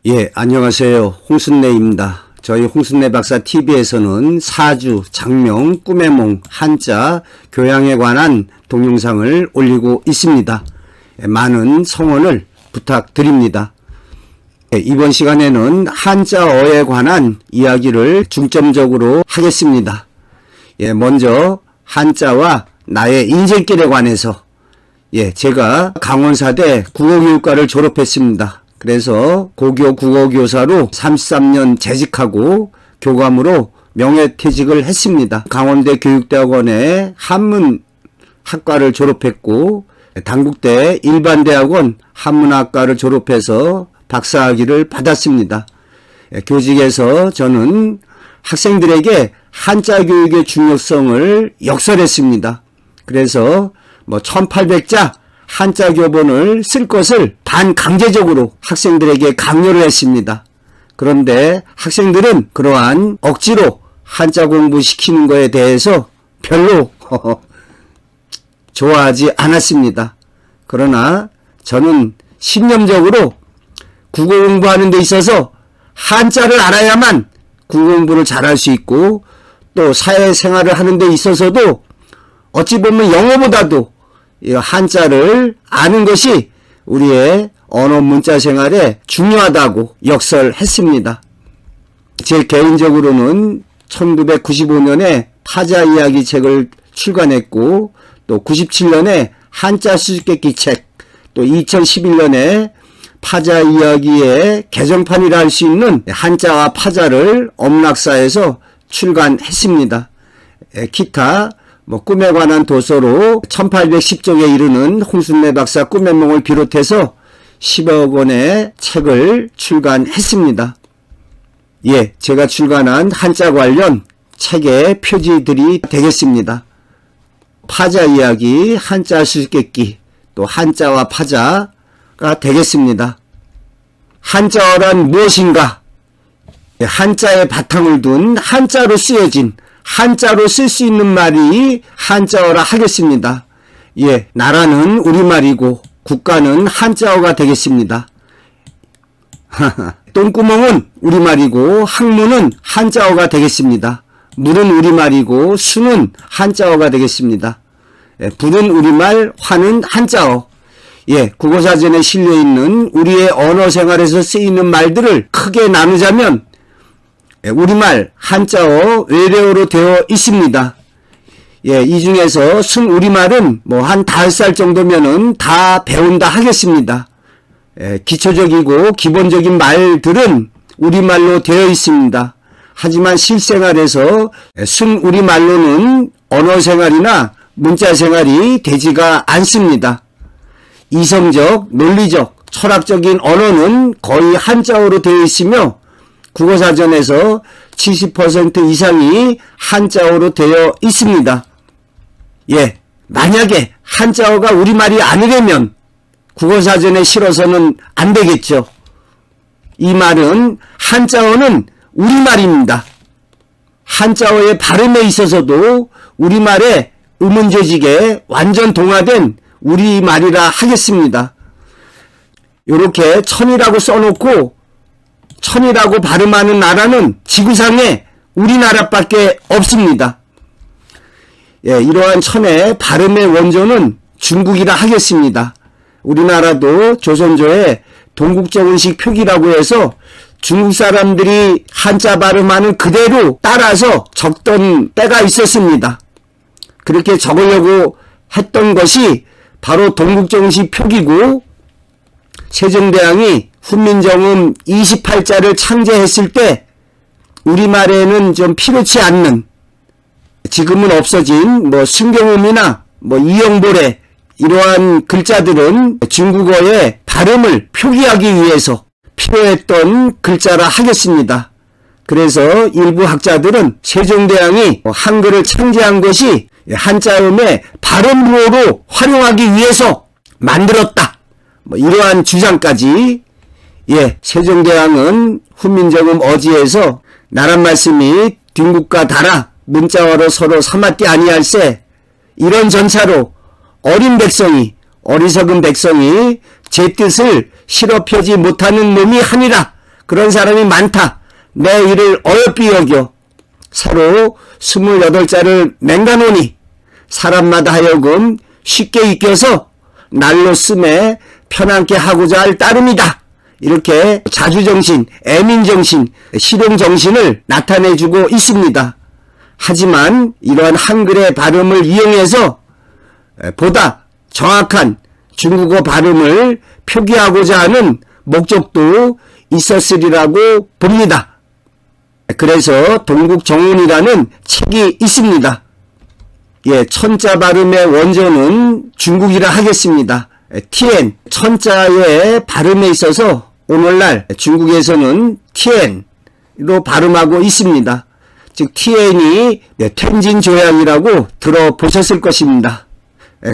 예, 안녕하세요. 홍순례입니다. 저희 홍순례 박사 TV에서는 사주, 장명, 꿈의 몽, 한자, 교양에 관한 동영상을 올리고 있습니다. 많은 성원을 부탁드립니다. 이번 시간에는 한자어에 관한 이야기를 중점적으로 하겠습니다. 먼저 한자와 나의 인생길에 관해서 제가 강원사대 국어교육과를 졸업했습니다. 그래서 고교 국어교사로 33년 재직하고 교감으로 명예퇴직을 했습니다. 강원대 교육대학원의 한문학과를 졸업했고 단국대 일반대학원 한문학과를 졸업해서 박사학위를 받았습니다. 교직에서 저는 학생들에게 한자 교육의 중요성을 역설했습니다. 그래서 1800자 한자 교본을 쓸 것을 반강제적으로 학생들에게 강요를 했습니다. 그런데 학생들은 그러한 억지로 한자 공부시키는 것에 대해서 별로 좋아하지 않았습니다. 그러나 저는 신념적으로 국어 공부하는 데 있어서 한자를 알아야만 국어 공부를 잘할 수 있고 또 사회생활을 하는 데 있어서도 어찌 보면 영어보다도 한자를 아는 것이 우리의 언어 문자 생활에 중요하다고 역설했습니다. 제 개인적으로는 1995년에 파자 이야기 책을 출간했고 또 97년에 한자 수수께끼 책, 또 2011년에 파자 이야기의 개정판이라 할 수 있는 한자와 파자를 엄락사에서 출간했습니다. 기타 꿈에 관한 도서로 1810쪽에 이르는 홍순례 박사 꿈의 몽을 비롯해서 10여 권의 책을 출간했습니다. 제가 출간한 한자 관련 책의 표지들이 되겠습니다. 파자 이야기, 한자 수수께끼, 또 한자와 파자가 되겠습니다. 한자어란 무엇인가? 한자의 바탕을 둔 한자로 쓰여진 한자로 쓸 수 있는 말이 한자어라 하겠습니다. 나라는 우리말이고 국가는 한자어가 되겠습니다. 똥구멍은 우리말이고 학문은 한자어가 되겠습니다. 물은 우리말이고 수는 한자어가 되겠습니다. 불은 우리말, 화는 한자어. 국어사전에 실려있는 우리의 언어생활에서 쓰이는 말들을 크게 나누자면 우리말, 한자어, 외래어로 되어 있습니다. 이 중에서 순우리말은 한 5살 정도면은 다 배운다 하겠습니다. 기초적이고 기본적인 말들은 우리말로 되어 있습니다. 하지만 실생활에서 순우리말로는 언어생활이나 문자생활이 되지가 않습니다. 이성적, 논리적, 철학적인 언어는 거의 한자어로 되어 있으며 국어사전에서 70% 이상이 한자어로 되어 있습니다. 만약에 한자어가 우리말이 아니라면 국어사전에 실어서는 안 되겠죠. 이 말은 한자어는 우리말입니다. 한자어의 발음에 있어서도 우리말의 음운조직에 완전 동화된 우리말이라 하겠습니다. 이렇게 천이라고 써놓고 천이라고 발음하는 나라는 지구상에 우리나라밖에 없습니다. 이러한 천의 발음의 원조는 중국이라 하겠습니다. 우리나라도 조선조의 동국정은식 표기라고 해서 중국 사람들이 한자 발음하는 그대로 따라서 적던 때가 있었습니다. 그렇게 적으려고 했던 것이 바로 동국정은식 표기고 세종대왕이 훈민정음 28자를 창제했을 때 우리말에는 좀 필요치 않는 지금은 없어진 순경음이나 이영보래 이러한 글자들은 중국어의 발음을 표기하기 위해서 필요했던 글자라 하겠습니다. 그래서 일부 학자들은 세종대왕이 한글을 창제한 것이 한자음의 발음으로 활용하기 위해서 만들었다. 이러한 주장까지 세종대왕은 훈민정음 어지에서 나란 말씀이 뒷국과 달아 문자어로 서로 삼았디 아니할세 이런 전차로 어린 백성이 어리석은 백성이 제 뜻을 실업하지 못하는 놈이 하니라 그런 사람이 많다. 내 일을 어여삐 여겨 서로 28자를 맹가노니 사람마다 하여금 쉽게 이겨서 날로 쓰매 편안케 하고자 할 따름이다. 이렇게 자주정신, 애민정신, 실용정신을 나타내주고 있습니다. 하지만 이러한 한글의 발음을 이용해서 보다 정확한 중국어 발음을 표기하고자 하는 목적도 있었으리라고 봅니다. 그래서 동국정운이라는 책이 있습니다. 예, 천자 발음의 원조는 중국이라 하겠습니다. 티엔, 천자의 발음에 있어서 오늘날 중국에서는 티엔로 발음하고 있습니다. 즉 티엔이 텐진 조약이라고 들어보셨을 것입니다.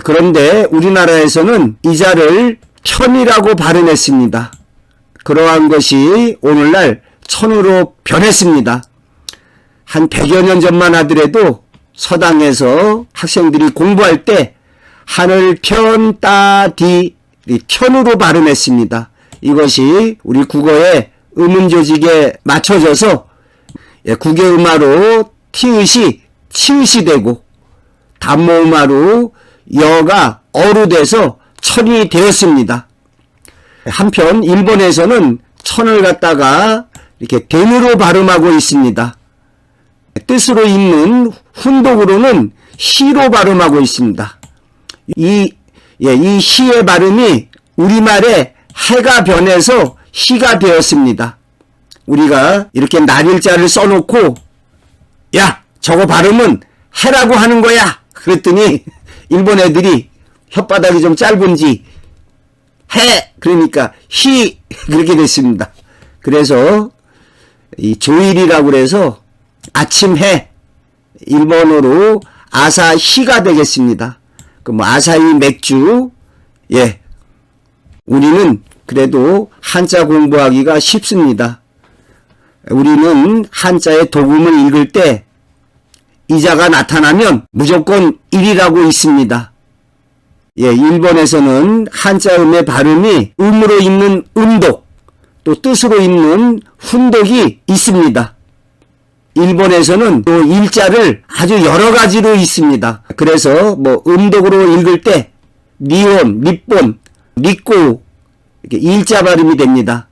그런데 우리나라에서는 이 자를 천이라고 발음했습니다. 그러한 것이 오늘날 천으로 변했습니다. 한 100여 년 전만 하더라도 서당에서 학생들이 공부할 때 하늘 편, 따, 디 편으로 발음했습니다. 이것이 우리 국어의 음운조직에 맞춰져서 국외음화로 티읕이 치읕이 되고 단모음화로 여가 어로 돼서 천이 되었습니다. 한편 일본에서는 천을 갖다가 이렇게 된으로 발음하고 있습니다. 뜻으로 읽는 훈독으로는 시로 발음하고 있습니다. 이 시의 발음이 우리말에 해가 변해서 시가 되었습니다. 우리가 이렇게 날일자를 써놓고 야 저거 발음은 해라고 하는 거야 그랬더니 일본 애들이 혓바닥이 좀 짧은지 해 그러니까 히 그렇게 됐습니다. 그래서 이 조일이라고 그래서 아침 해 일본어로 아사히가 되겠습니다. 그 아사히 맥주 예 우리는 그래도 한자 공부하기가 쉽습니다. 우리는 한자의 도금을 읽을 때 이자가 나타나면 무조건 일이라고 있습니다. 예, 일본에서는 한자음의 발음이 음으로 읽는 음독, 또 뜻으로 읽는 훈독이 있습니다. 일본에서는 또 일자를 아주 여러 가지로 읽습니다. 그래서 뭐 음독으로 읽을 때 니온, 니본, 니꼬 이렇게 일자 발음이 됩니다.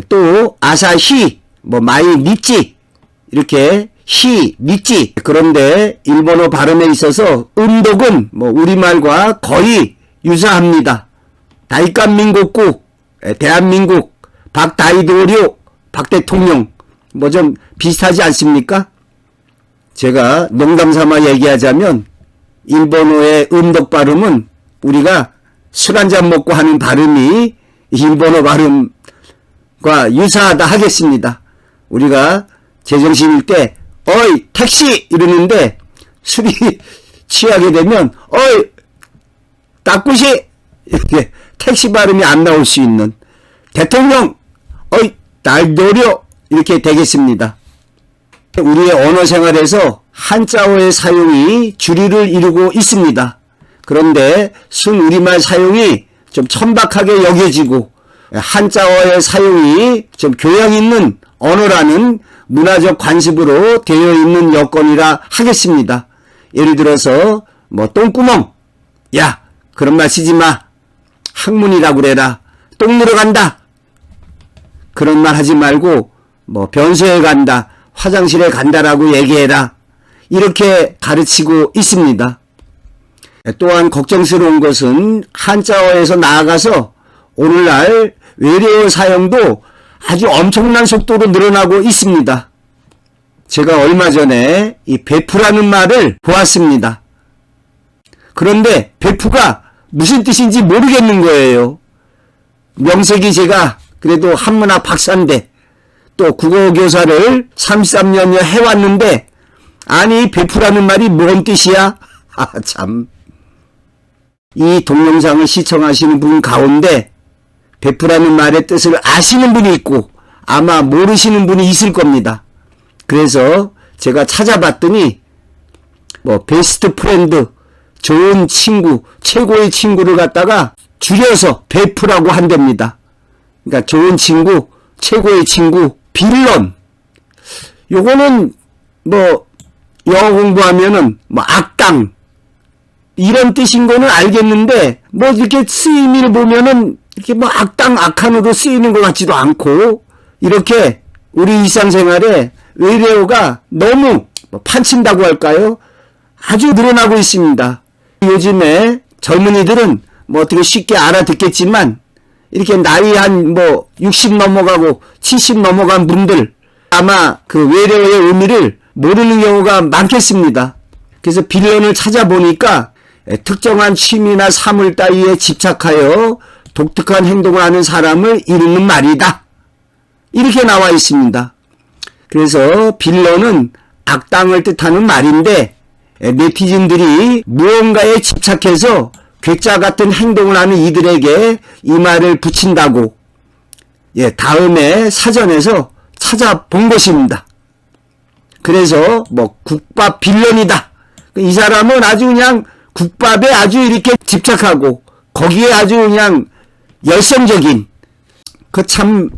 또 아사히, 뭐 마이 니찌 이렇게 히, 니찌 그런데 일본어 발음에 있어서 음독은 뭐 우리말과 거의 유사합니다. 다이간민국국, 대한민국, 박다이도료, 박대통령 뭐 좀 비슷하지 않습니까? 제가 농담삼아 얘기하자면 일본어의 음독 발음은 우리가 술 한잔 먹고 하는 발음이 일본어 발음과 유사하다 하겠습니다. 우리가 제정신일 때 어이 택시 이러는데 술이 취하게 되면 어이 따꾸시 이렇게 택시 발음이 안 나올 수 있는 대통령 어이 날 노려 이렇게 되겠습니다. 우리의 언어 생활에서 한자어의 사용이 주류를 이루고 있습니다. 그런데 순우리말 사용이 좀 천박하게 여겨지고 한자어의 사용이 좀 교양 있는 언어라는 문화적 관습으로 되어 있는 여건이라 하겠습니다. 예를 들어서 뭐 똥구멍 야 그런 말 쓰지 마 학문이라고 그래라 똥 누러 간다 그런 말 하지 말고 뭐 변소에 간다 화장실에 간다라고 얘기해라 이렇게 가르치고 있습니다. 또한 걱정스러운 것은 한자어에서 나아가서 오늘날 외래어 사용도 아주 엄청난 속도로 늘어나고 있습니다. 제가 얼마 전에 이 베프라는 말을 보았습니다. 그런데 베프가 무슨 뜻인지 모르겠는 거예요. 명색이 제가 그래도 한문학 박사인데 또 국어교사를 33년여 해왔는데 아니 베프라는 말이 뭔 뜻이야? 아 참. 이 동영상을 시청하시는 분 가운데 베프라는 말의 뜻을 아시는 분이 있고 아마 모르시는 분이 있을 겁니다. 그래서 제가 찾아봤더니 뭐 베스트 프렌드 좋은 친구 최고의 친구를 갖다가 줄여서 베프라고 한답니다. 그러니까 좋은 친구 최고의 친구 빌런. 요거는 뭐 영어 공부하면은 뭐 악당 이런 뜻인 거는 알겠는데 뭐 이렇게 쓰임을 보면은 이렇게 뭐 악당 악한으로 쓰이는 것 같지도 않고 이렇게 우리 일상생활에 외래어가 너무 판친다고 할까요? 아주 늘어나고 있습니다. 요즘에 젊은이들은 뭐 어떻게 쉽게 알아듣겠지만 이렇게 나이 한 뭐 60 넘어가고 70 넘어간 분들 아마 그 외래어의 의미를 모르는 경우가 많겠습니다. 그래서 빌런을 찾아보니까 특정한 취미나 사물 따위에 집착하여 독특한 행동을 하는 사람을 이르는 말이다. 이렇게 나와 있습니다. 그래서 빌런은 악당을 뜻하는 말인데 네티즌들이 무언가에 집착해서 괴짜 같은 행동을 하는 이들에게 이 말을 붙인다고 다음에 사전에서 찾아본 것입니다. 그래서 뭐 국밥 빌런이다. 이 사람은 아주 그냥 국밥에 아주 이렇게 집착하고 거기에 아주 그냥 열성적인 그 참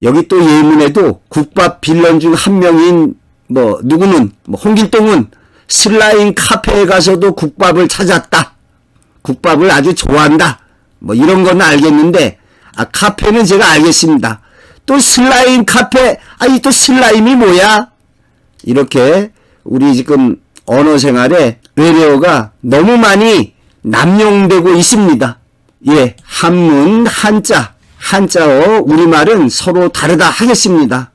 여기 또 예문에도 국밥 빌런 중 한 명인 뭐 누구는 뭐 홍길동은 슬라임 카페에 가서도 국밥을 찾았다. 국밥을 아주 좋아한다. 뭐 이런 건 알겠는데 카페는 제가 알겠습니다. 또 슬라임 카페 이 또 슬라임이 뭐야? 이렇게 우리 지금 언어 생활에 외래어가 너무 많이 남용되고 있습니다. 한문, 한자, 한자어, 우리말은 서로 다르다 하겠습니다.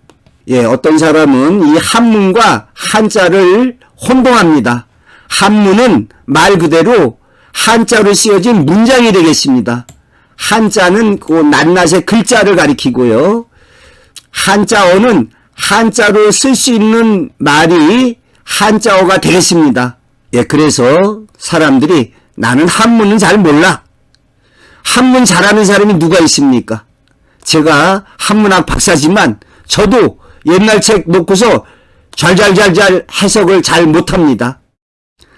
어떤 사람은 이 한문과 한자를 혼동합니다. 한문은 말 그대로 한자로 쓰여진 문장이 되겠습니다. 한자는 그 낱낱의 글자를 가리키고요. 한자어는 한자로 쓸 수 있는 말이 한자어가 되겠습니다. 그래서 사람들이 나는 한문은 잘 몰라. 한문 잘하는 사람이 누가 있습니까? 제가 한문학 박사지만 저도 옛날 책 놓고서 잘잘잘잘 해석을 잘 못합니다.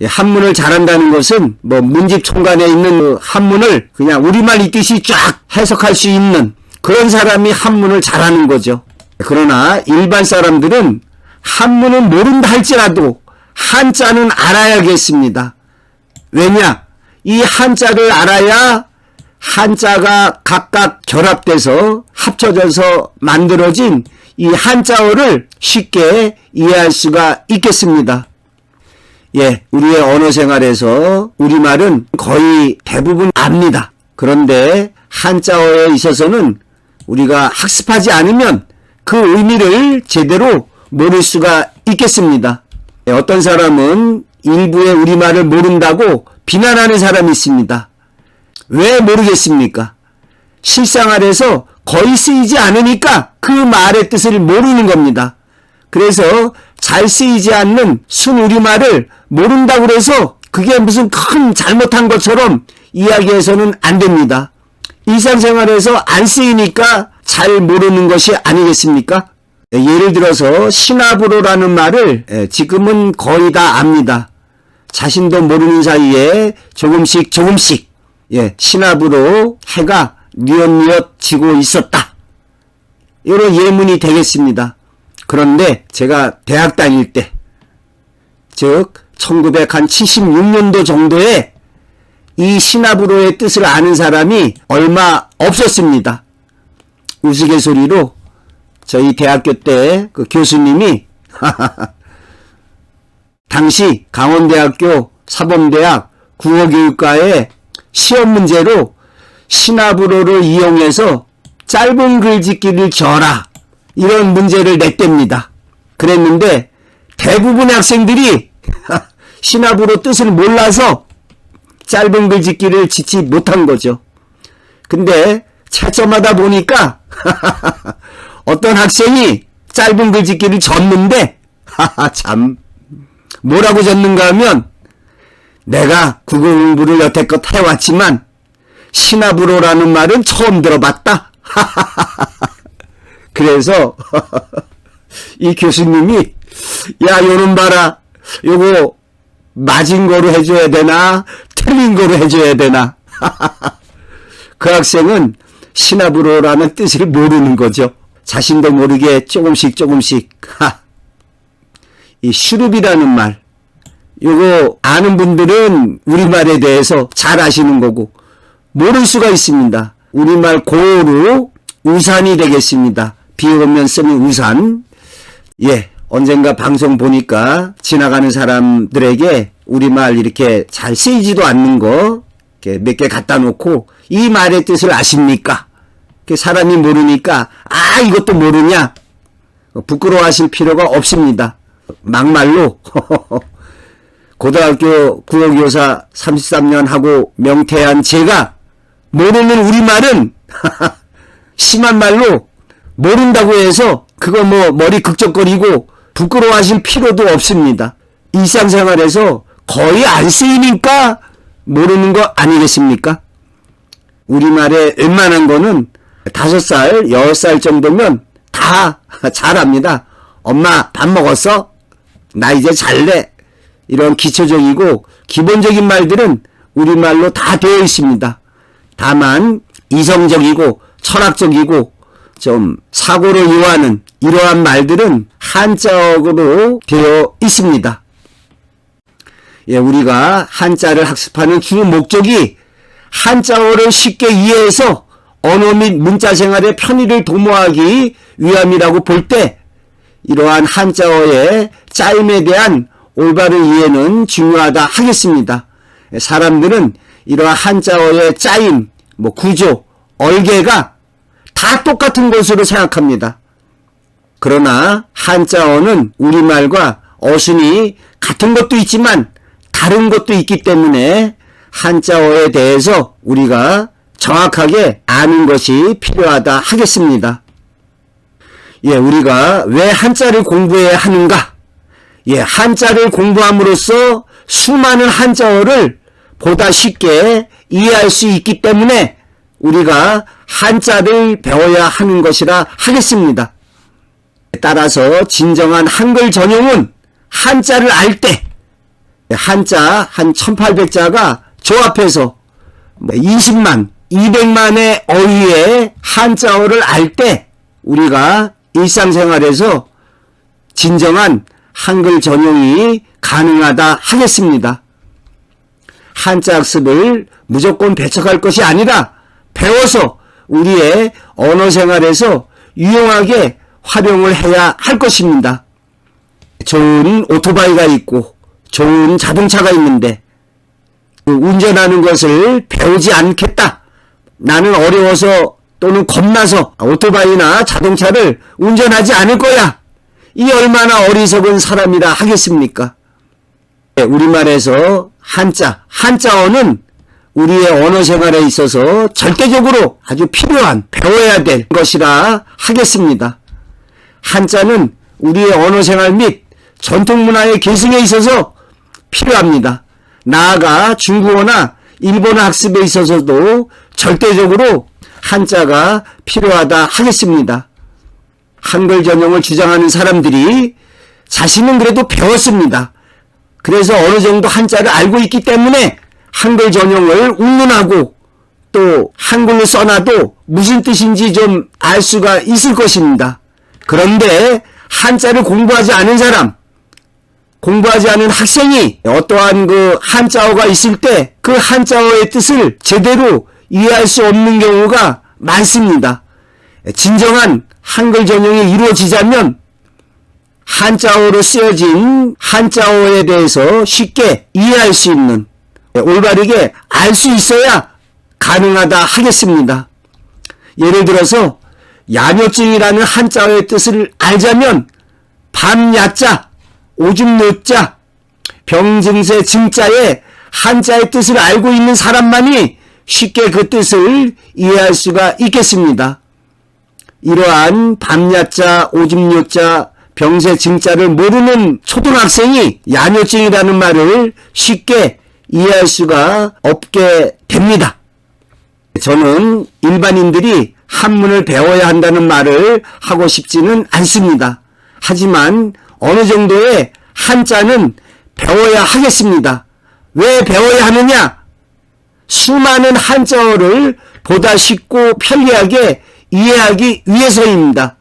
한문을 잘한다는 것은 뭐 문집 총관에 있는 그 한문을 그냥 우리말 있듯이 쫙 해석할 수 있는 그런 사람이 한문을 잘하는 거죠. 그러나 일반 사람들은 한문은 모른다 할지라도 한자는 알아야겠습니다. 왜냐? 이 한자를 알아야 한자가 각각 결합돼서 합쳐져서 만들어진 이 한자어를 쉽게 이해할 수가 있겠습니다. 우리의 언어 생활에서 우리말은 거의 대부분 압니다. 그런데 한자어에 있어서는 우리가 학습하지 않으면 그 의미를 제대로 모를 수가 있겠습니다. 어떤 사람은 일부의 우리말을 모른다고 비난하는 사람이 있습니다. 왜 모르겠습니까? 실생활에서 거의 쓰이지 않으니까 그 말의 뜻을 모르는 겁니다. 그래서 잘 쓰이지 않는 순우리말을 모른다고 해서 그게 무슨 큰 잘못한 것처럼 이야기해서는 안 됩니다. 일상생활에서 안 쓰이니까 잘 모르는 것이 아니겠습니까? 예를 들어서 시나브로라는 말을 지금은 거의 다 압니다. 자신도 모르는 사이에 조금씩 시나브로 해가 뉘엿뉘엿 지고 있었다. 이런 예문이 되겠습니다. 그런데 제가 대학 다닐 때, 즉 1976년도 정도에 이 시나브로의 뜻을 아는 사람이 얼마 없었습니다. 우스갯소리로 저희 대학교 때 그 교수님이 당시 강원대학교 사범대학 국어교육과의 시험 문제로 시나브로를 이용해서 짧은 글짓기를 져라 이런 문제를 냈답니다. 그랬는데 대부분의 학생들이 시나브로 뜻을 몰라서 짧은 글짓기를 짓지 못한 거죠. 근데 채점하다 보니까 어떤 학생이 짧은 글짓기를 졌는데 참 뭐라고 졌는가 하면 내가 국어 공부를 여태껏 해왔지만 시나브로라는 말은 처음 들어봤다. 그래서 이 교수님이 야 요놈 봐라 요거 맞은 거로 해줘야 되나 틀린 거로 해줘야 되나 그 학생은 시나브로라는 뜻을 모르는 거죠. 자신도 모르게 조금씩 이 슈룹이라는 말, 요거 아는 분들은 우리말에 대해서 잘 아시는 거고 모를 수가 있습니다. 우리말 고어로 우산이 되겠습니다. 비 오면 쓰는 우산. 예, 언젠가 방송 보니까 지나가는 사람들에게 우리말 이렇게 잘 쓰이지도 않는 거 몇 개 갖다 놓고 이 말의 뜻을 아십니까? 사람이 모르니까 이것도 모르냐? 부끄러워하실 필요가 없습니다. 막말로 고등학교 국어교사 33년 하고 명퇴한 제가 모르는 우리말은 심한 말로 모른다고 해서 그거 머리 극적거리고 부끄러워하실 필요도 없습니다. 일상생활에서 거의 안 쓰이니까 모르는 거 아니겠습니까? 우리말에 웬만한 거는 5살, 6살 정도면 다 잘합니다. 엄마 밥 먹었어? 나 이제 잘래. 이런 기초적이고 기본적인 말들은 우리말로 다 되어 있습니다. 다만 이성적이고 철학적이고 좀 사고를 요하는 이러한 말들은 한자어로 되어 있습니다. 예, 우리가 한자를 학습하는 주 목적이 한자어를 쉽게 이해해서 언어 및 문자 생활의 편의를 도모하기 위함이라고 볼 때 이러한 한자어의 짜임에 대한 올바른 이해는 중요하다 하겠습니다. 사람들은 이러한 한자어의 짜임, 구조, 얼개가 다 똑같은 것으로 생각합니다. 그러나 한자어는 우리말과 어순이 같은 것도 있지만 다른 것도 있기 때문에 한자어에 대해서 우리가 정확하게 아는 것이 필요하다 하겠습니다. 예, 우리가 왜 한자를 공부해야 하는가? 예, 한자를 공부함으로써 수많은 한자어를 보다 쉽게 이해할 수 있기 때문에 우리가 한자를 배워야 하는 것이라 하겠습니다. 따라서 진정한 한글 전용은 한자를 알 때, 한자 한 1800자가 조합해서 20만, 200만의 어휘의 한자어를 알 때 우리가 일상생활에서 진정한 한글 전용이 가능하다 하겠습니다. 한자 학습을 무조건 배척할 것이 아니라 배워서 우리의 언어 생활에서 유용하게 활용을 해야 할 것입니다. 좋은 오토바이가 있고 좋은 자동차가 있는데 운전하는 것을 배우지 않겠다. 나는 어려워서 또는 겁나서 오토바이나 자동차를 운전하지 않을 거야. 이 얼마나 어리석은 사람이라 하겠습니까? 우리말에서 한자어는 우리의 언어 생활에 있어서 절대적으로 아주 필요한 배워야 될 것이라 하겠습니다. 한자는 우리의 언어 생활 및 전통 문화의 계승에 있어서 필요합니다. 나아가 중국어나 일본어 학습에 있어서도 절대적으로 한자가 필요하다 하겠습니다. 한글 전용을 주장하는 사람들이 자신은 그래도 배웠습니다. 그래서 어느 정도 한자를 알고 있기 때문에 한글 전용을 운운하고 또 한글로 써놔도 무슨 뜻인지 좀 알 수가 있을 것입니다. 그런데 한자를 공부하지 않은 사람, 공부하지 않은 학생이 어떠한 그 한자어가 있을 때 그 한자어의 뜻을 제대로 이해할 수 없는 경우가 많습니다. 진정한 한글 전용이 이루어지자면 한자어로 쓰여진 한자어에 대해서 쉽게 이해할 수 있는, 올바르게 알 수 있어야 가능하다 하겠습니다. 예를 들어서 야뇨증이라는 한자어의 뜻을 알자면 밤야자, 오줌노자, 병증세 증자의 한자의 뜻을 알고 있는 사람만이 쉽게 그 뜻을 이해할 수가 있겠습니다. 이러한 밤야자, 오줌뇨자, 병세 증자를 모르는 초등학생이 야뇨증이라는 말을 쉽게 이해할 수가 없게 됩니다. 저는 일반인들이 한문을 배워야 한다는 말을 하고 싶지는 않습니다. 하지만 어느 정도의 한자는 배워야 하겠습니다. 왜 배워야 하느냐? 수많은 한자어를 보다 쉽고 편리하게 이해하기 위해서입니다.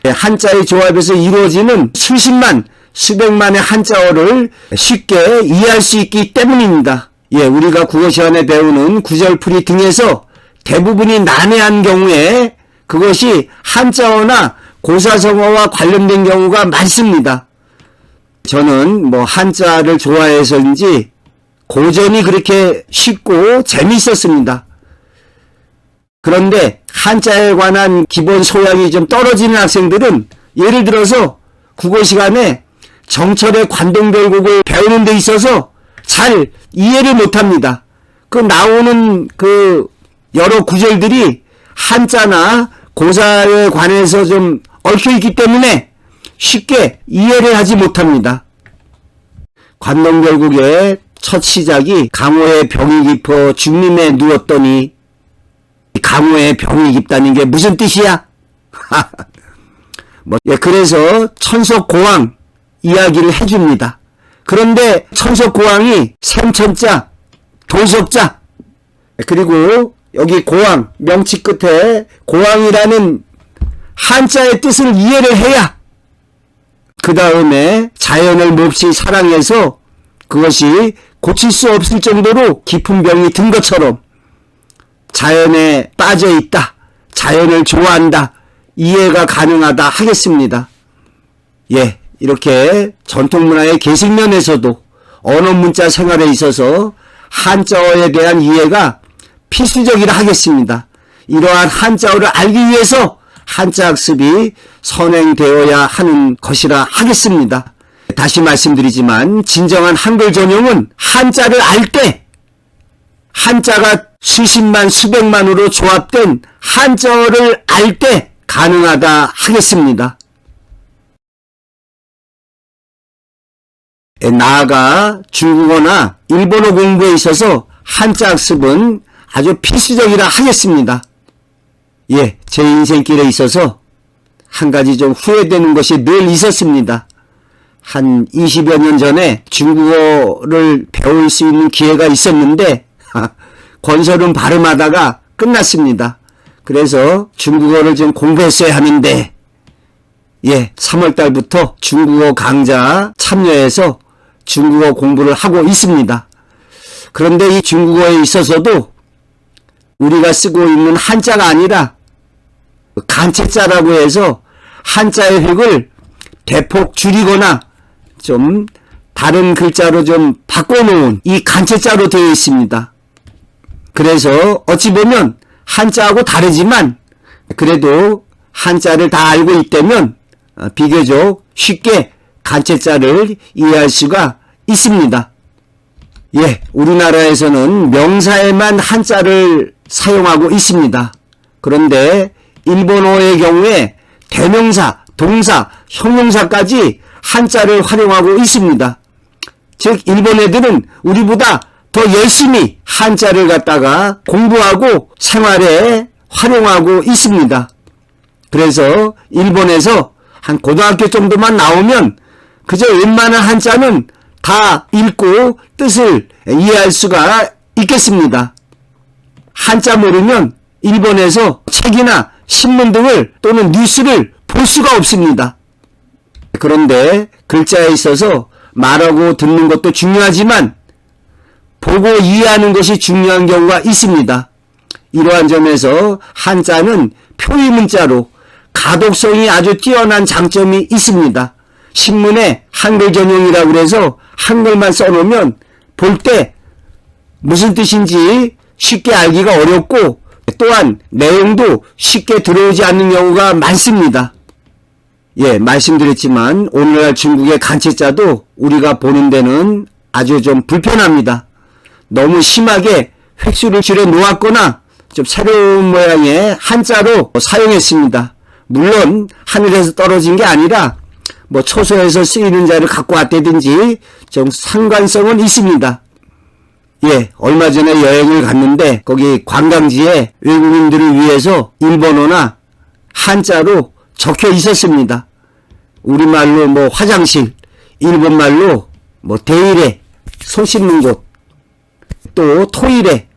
한자의 조합에서 이루어지는 수십만, 수백만의 한자어를 쉽게 이해할 수 있기 때문입니다. 우리가 국어 시간에 배우는 구절풀이 등에서 대부분이 난해한 경우에 그것이 한자어나 고사성어와 관련된 경우가 많습니다. 저는 한자를 좋아해서인지 고전이 그렇게 쉽고 재미있었습니다. 그런데 한자에 관한 기본 소양이 좀 떨어지는 학생들은 예를 들어서 국어 시간에 정철의 관동별곡을 배우는 데 있어서 잘 이해를 못합니다. 그 나오는 여러 구절들이 한자나 고사에 관해서 좀 얽혀있기 때문에 쉽게 이해를 하지 못합니다. 관동별곡의 첫 시작이 강호의 병이 깊어 중림에 누웠더니, 강호의 병이 깊다는 게 무슨 뜻이야? 그래서 천석고왕 이야기를 해줍니다. 그런데 천석고왕이 생천자, 도석자, 그리고 여기 고왕, 명치 끝에 고왕이라는 한자의 뜻을 이해를 해야 그 다음에 자연을 몹시 사랑해서 그것이 고칠 수 없을 정도로 깊은 병이 든 것처럼 자연에 빠져 있다, 자연을 좋아한다, 이해가 가능하다 하겠습니다. 이렇게 전통문화의 계승면에서도 언어문자 생활에 있어서 한자어에 대한 이해가 필수적이라 하겠습니다. 이러한 한자어를 알기 위해서 한자 학습이 선행되어야 하는 것이라 하겠습니다. 다시 말씀드리지만 진정한 한글 전용은 한자를 알 때, 한자가 수십만 수백만으로 조합된 한자어를 알 때 가능하다 하겠습니다. 나아가 중국어나 일본어 공부에 있어서 한자 학습은 아주 필수적이라 하겠습니다. 제 인생길에 있어서 한 가지 좀 후회되는 것이 늘 있었습니다. 한 20여 년 전에 중국어를 배울 수 있는 기회가 있었는데 권설은 발음하다가 끝났습니다. 그래서 중국어를 좀 공부했어야 하는데 3월달부터 중국어 강좌 참여해서 중국어 공부를 하고 있습니다. 그런데 이 중국어에 있어서도 우리가 쓰고 있는 한자가 아니라 간체자라고 해서 한자의 획을 대폭 줄이거나 좀 다른 글자로 좀 바꿔놓은 이 간체자로 되어 있습니다. 그래서 어찌 보면 한자하고 다르지만 그래도 한자를 다 알고 있다면 비교적 쉽게 간체자를 이해할 수가 있습니다. 우리나라에서는 명사에만 한자를 사용하고 있습니다. 그런데 일본어의 경우에 대명사, 동사, 형용사까지 한자를 활용하고 있습니다. 즉 일본 애들은 우리보다 더 열심히 한자를 갖다가 공부하고 생활에 활용하고 있습니다. 그래서 일본에서 한 고등학교 정도만 나오면 그저 웬만한 한자는 다 읽고 뜻을 이해할 수가 있겠습니다. 한자 모르면 일본에서 책이나 신문 등을 또는 뉴스를 볼 수가 없습니다. 그런데 글자에 있어서 말하고 듣는 것도 중요하지만 보고 이해하는 것이 중요한 경우가 있습니다. 이러한 점에서 한자는 표의문자로 가독성이 아주 뛰어난 장점이 있습니다. 신문에 한글 전용이라고 그래서 한글만 써놓으면 볼 때 무슨 뜻인지 쉽게 알기가 어렵고 또한 내용도 쉽게 들어오지 않는 경우가 많습니다. 말씀드렸지만 오늘날 중국의 간체자도 우리가 보는 데는 아주 좀 불편합니다. 너무 심하게 획수를 줄여 놓았거나 좀 새로운 모양의 한자로 사용했습니다. 물론 하늘에서 떨어진 게 아니라 초소에서 쓰이는 자를 갖고 왔다든지 좀 상관성은 있습니다. 얼마 전에 여행을 갔는데 거기 관광지에 외국인들을 위해서 일본어나 한자로 적혀 있었습니다. 우리말로 화장실, 일본말로 대일에, 손 씻는 곳, 또 토일에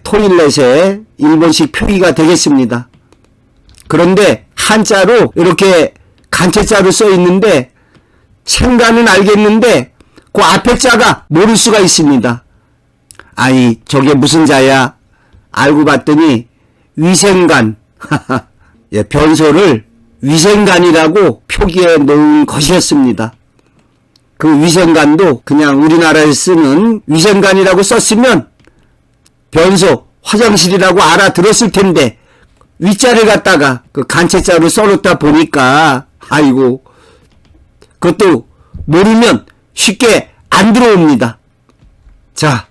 토일렛의 일본식 표기가 되겠습니다. 그런데 한자로 이렇게 간체자로 써 있는데 생간은 알겠는데 그 앞에 자가 모를 수가 있습니다. 아이 저게 무슨 자야? 알고 봤더니 위생간 변소를 위생간이라고 표기해 놓은 것이었습니다. 그 위생간도 그냥 우리나라에 쓰는 위생간이라고 썼으면 변소 화장실이라고 알아들었을 텐데 위자를 갖다가 그 간체자로 써놓다 보니까 아이고 그것도 모르면 쉽게 안 들어옵니다. 자,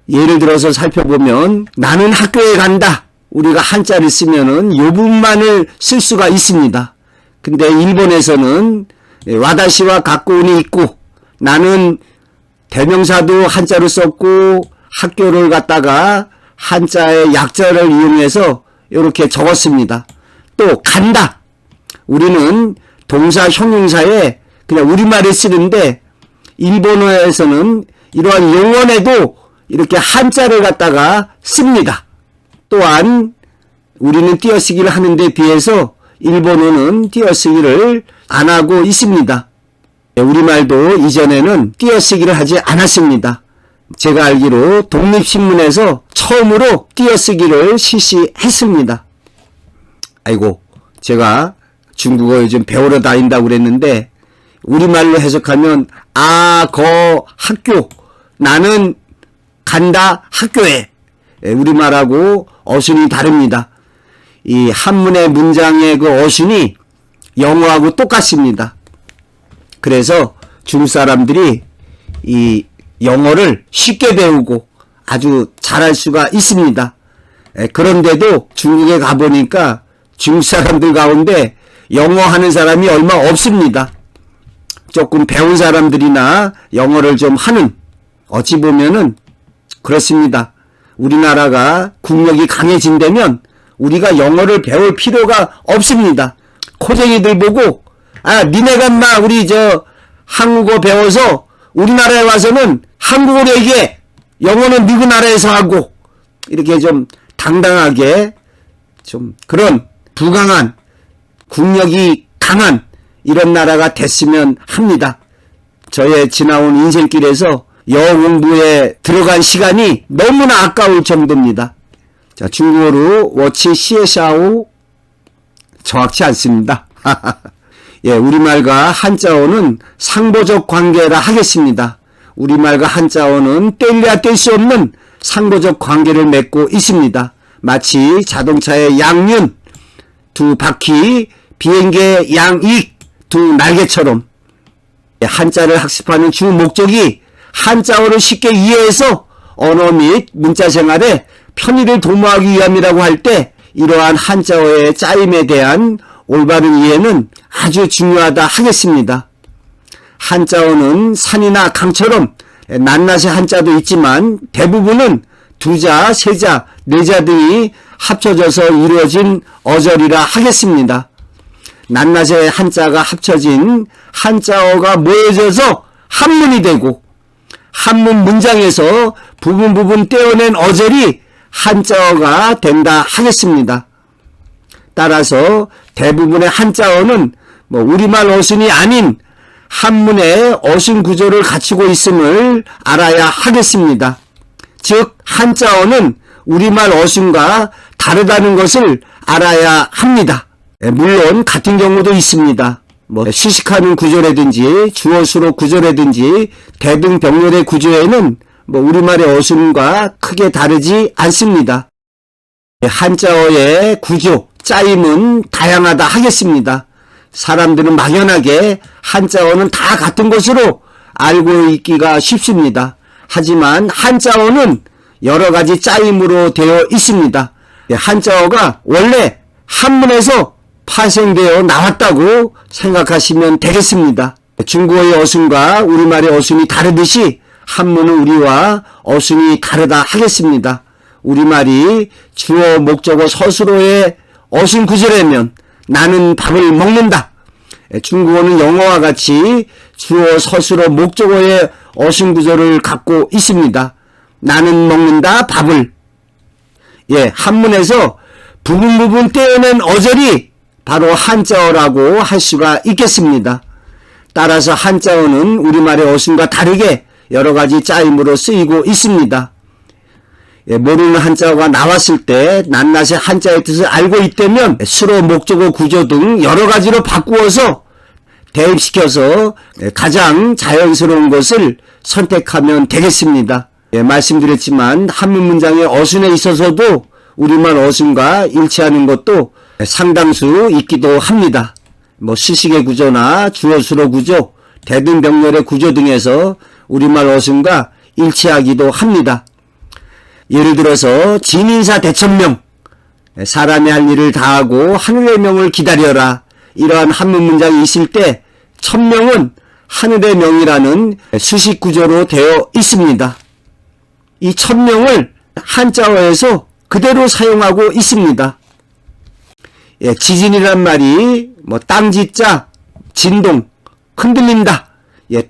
예를 들어서 살펴보면 나는 학교에 간다. 우리가 한자를 쓰면은 요 부분만을 쓸 수가 있습니다. 근데 일본에서는 와다시와 가꾸운이 있고 나는 대명사도 한자로 썼고 학교를 갖다가 한자의 약자를 이용해서 이렇게 적었습니다. 또 간다. 우리는 동사 형용사에 그냥 우리말을 쓰는데 일본어에서는 이러한 용언에도 이렇게 한자를 갖다가 씁니다. 또한 우리는 띄어쓰기를 하는 데 비해서 일본어는 띄어쓰기를 안 하고 있습니다. 우리말도 이전에는 띄어쓰기를 하지 않았습니다. 제가 알기로 독립신문에서 처음으로 띄어쓰기를 실시했습니다. 아이고 제가 중국어 요즘 배우러 다닌다고 그랬는데 우리말로 해석하면 학교 나는 간다 학교에 우리말하고 어순이 다릅니다. 이 한문의 문장의 그 어순이 영어하고 똑같습니다. 그래서 중국 사람들이 이 영어를 쉽게 배우고 아주 잘할 수가 있습니다. 그런데도 중국에 가보니까 중국 사람들 가운데 영어 하는 사람이 얼마 없습니다. 조금 배운 사람들이나 영어를 좀 하는 어찌 보면은 그렇습니다. 우리나라가 국력이 강해진다면 우리가 영어를 배울 필요가 없습니다. 코쟁이들 보고 니네가 인마 우리 한국어 배워서 우리나라에 와서는 한국어로 얘기해. 영어는 미국 나라에서 하고 이렇게 좀 당당하게 좀 그런 부강한 국력이 강한 이런 나라가 됐으면 합니다. 저의 지나온 인생길에서 영어 공부에 들어간 시간이 너무나 아까울 정도입니다. 자, 중국어로 워치 시에샤오 정확치 않습니다. 예, 우리말과 한자어는 상보적 관계라 하겠습니다. 우리말과 한자어는 뗄래야 뗄 수 없는 상보적 관계를 맺고 있습니다. 마치 자동차의 양륜, 두 바퀴, 비행기의 양익, 두 날개처럼 한자를 학습하는 주 목적이 한자어를 쉽게 이해해서 언어 및 문자 생활에 편의를 도모하기 위함이라고 할 때 이러한 한자어의 짜임에 대한 올바른 이해는 아주 중요하다 하겠습니다. 한자어는 산이나 강처럼 낱낱이 한자도 있지만 대부분은 두자, 세자, 네자 등이 합쳐져서 이루어진 어절이라 하겠습니다. 낱낱의 한자가 합쳐진 한자어가 모여져서 한문이 되고 한문 문장에서 부분 떼어낸 어절이 한자어가 된다 하겠습니다. 따라서 대부분의 한자어는 우리말 어순이 아닌 한문의 어순 구조를 갖추고 있음을 알아야 하겠습니다. 즉 한자어는 우리말 어순과 다르다는 것을 알아야 합니다. 물론 같은 경우도 있습니다. 시식하는 구조라든지 주어수로 구조라든지 대등병렬의 구조에는 우리말의 어순과 크게 다르지 않습니다. 한자어의 구조, 짜임은 다양하다 하겠습니다. 사람들은 막연하게 한자어는 다 같은 것으로 알고 있기가 쉽습니다. 하지만 한자어는 여러 가지 짜임으로 되어 있습니다. 한자어가 원래 한문에서 파생되어 나왔다고 생각하시면 되겠습니다. 중국어의 어순과 우리말의 어순이 다르듯이 한문은 우리와 어순이 다르다 하겠습니다. 우리말이 주어, 목적어, 서술어의 어순 구조라면 나는 밥을 먹는다. 중국어는 영어와 같이 주어, 서술어, 목적어의 어순 구조를 갖고 있습니다. 나는 먹는다 밥을. 한문에서 부분 떼어낸 어절이 바로 한자어라고 할 수가 있겠습니다. 따라서 한자어는 우리말의 어순과 다르게 여러 가지 짜임으로 쓰이고 있습니다. 모르는 한자어가 나왔을 때 낱낱이 한자의 뜻을 알고 있다면 수로, 목적어, 구조 등 여러 가지로 바꾸어서 대입시켜서 가장 자연스러운 것을 선택하면 되겠습니다. 말씀드렸지만 한문 문장의 어순에 있어서도 우리말 어순과 일치하는 것도 상당수 있기도 합니다. 수식의 구조나 주어 수로 구조, 대등병렬의 구조 등에서 우리말 어순과 일치하기도 합니다. 예를 들어서 진인사 대천명, 사람이 할 일을 다하고 하늘의 명을 기다려라, 이러한 한문 문장이 있을 때 천명은 하늘의 명이라는 수식 구조로 되어 있습니다. 이 천명을 한자어에서 그대로 사용하고 있습니다. 지진이란 말이 땅지자, 진동, 흔들린다.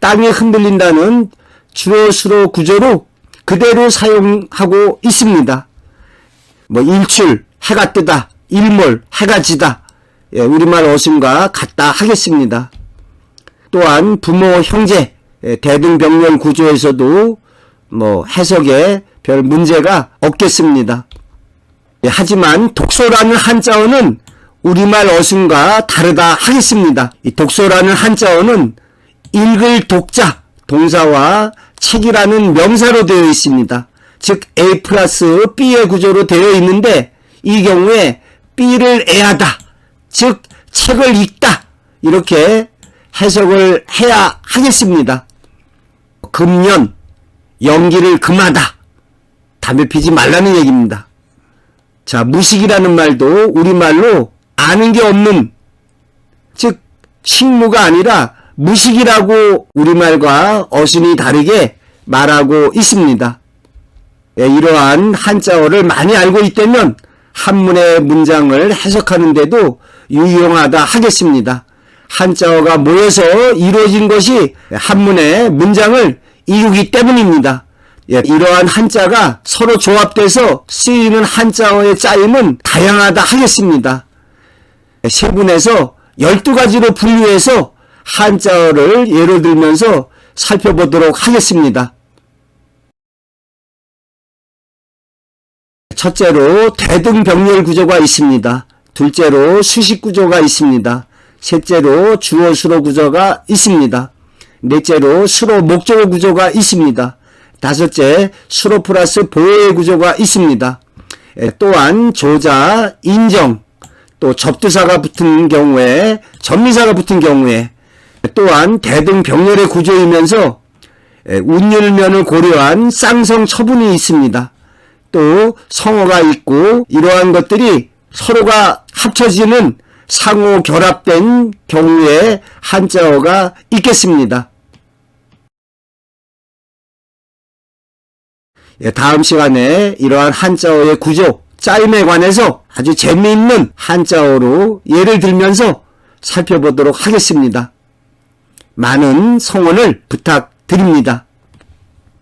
땅이 흔들린다는 주어 수로 구조로 그대로 사용하고 있습니다. 일출, 해가 뜨다, 일몰, 해가 지다. 우리말 어순과 같다 하겠습니다. 또한 부모, 형제, 대등병렬 구조에서도 해석에 별 문제가 없겠습니다. 하지만 독소라는 한자어는 우리말 어순과 다르다 하겠습니다. 이 독소라는 한자어는 읽을 독자, 동사와 책이라는 명사로 되어 있습니다. 즉 A 플러스 B의 구조로 되어 있는데 이 경우에 B를 애하다, 즉 책을 읽다, 이렇게 해석을 해야 하겠습니다. 금연, 연기를 금하다, 담배 피지 말라는 얘기입니다. 자, 무식이라는 말도 우리말로 아는 게 없는, 즉 식무가 아니라 무식이라고 우리말과 어순이 다르게 말하고 있습니다. 이러한 한자어를 많이 알고 있다면 한문의 문장을 해석하는데도 유용하다 하겠습니다. 한자어가 모여서 이루어진 것이 한문의 문장을 이루기 때문입니다. 이러한 한자가 서로 조합돼서 쓰이는 한자어의 짜임은 다양하다 하겠습니다. 세분에서 12가지로 분류해서 한자어를 예로 들면서 살펴보도록 하겠습니다. 첫째로 대등병렬 구조가 있습니다. 둘째로 수식 구조가 있습니다. 셋째로 주어 수로 구조가 있습니다. 넷째로 수로 목적어 구조가 있습니다. 다섯째, 수로 플러스 보호의 구조가 있습니다. 또한 조자, 인정, 또 접두사가 붙은 경우에, 전미사가 붙은 경우에, 또한 대등병렬의 구조이면서 운율면을 고려한 쌍성 처분이 있습니다. 또 성어가 있고, 이러한 것들이 서로가 합쳐지는 상호 결합된 경우에 한자어가 있겠습니다. 다음 시간에 이러한 한자어의 구조, 짜임에 관해서 아주 재미있는 한자어로 예를 들면서 살펴보도록 하겠습니다. 많은 성원을 부탁드립니다.